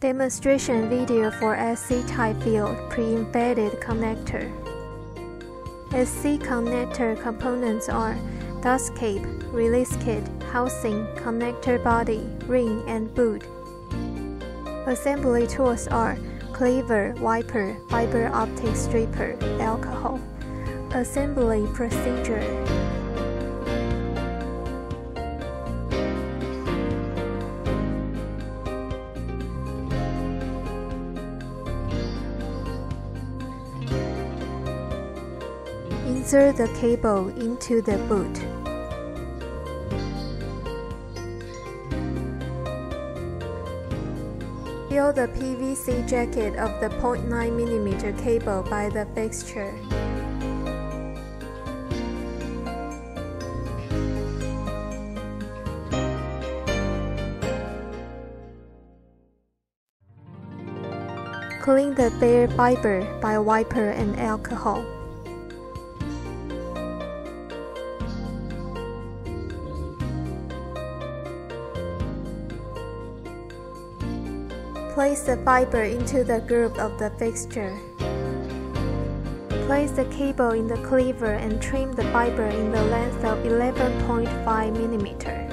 Demonstration video for SC type field pre-embedded connector. SC connector components are dust cape, release kit, housing, connector body, ring, and boot. Assembly tools are cleaver, wiper, fiber optic stripper, alcohol. Assembly procedure. Insert the cable into the boot. Fill the PVC jacket of the 0.9 mm cable by the fixture. Clean the bare fiber by wiper and alcohol. Place the fiber into the groove of the fixture. Place the cable in the cleaver and trim the fiber in the length of 11.5 mm.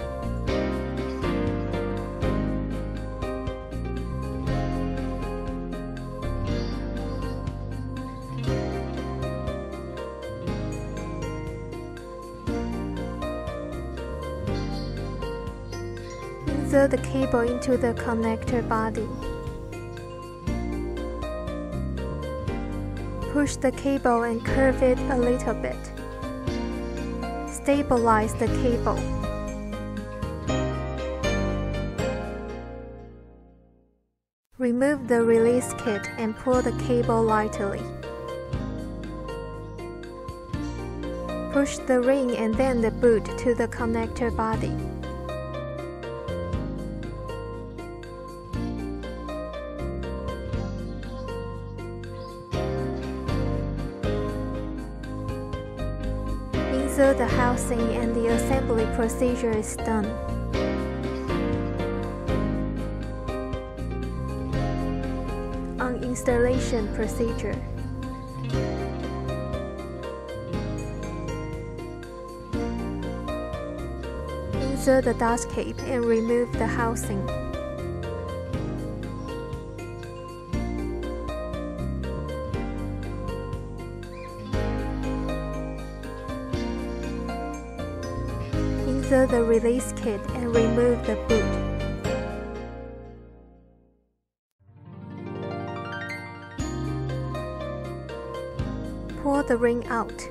Insert the cable into the connector body. Push the cable and curve it a little bit. Stabilize the cable. Remove the release kit and pull the cable lightly. Push the ring and then the boot to the connector body. Insert the housing and the assembly procedure is done. Uninstallation procedure. Insert the dust cape and remove the housing. Insert the release kit and remove the boot. Pull the ring out.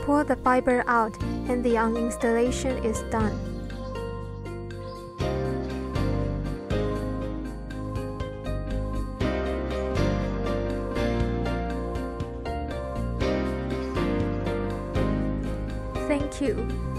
Pull the fiber out and the uninstallation is done. Thank you.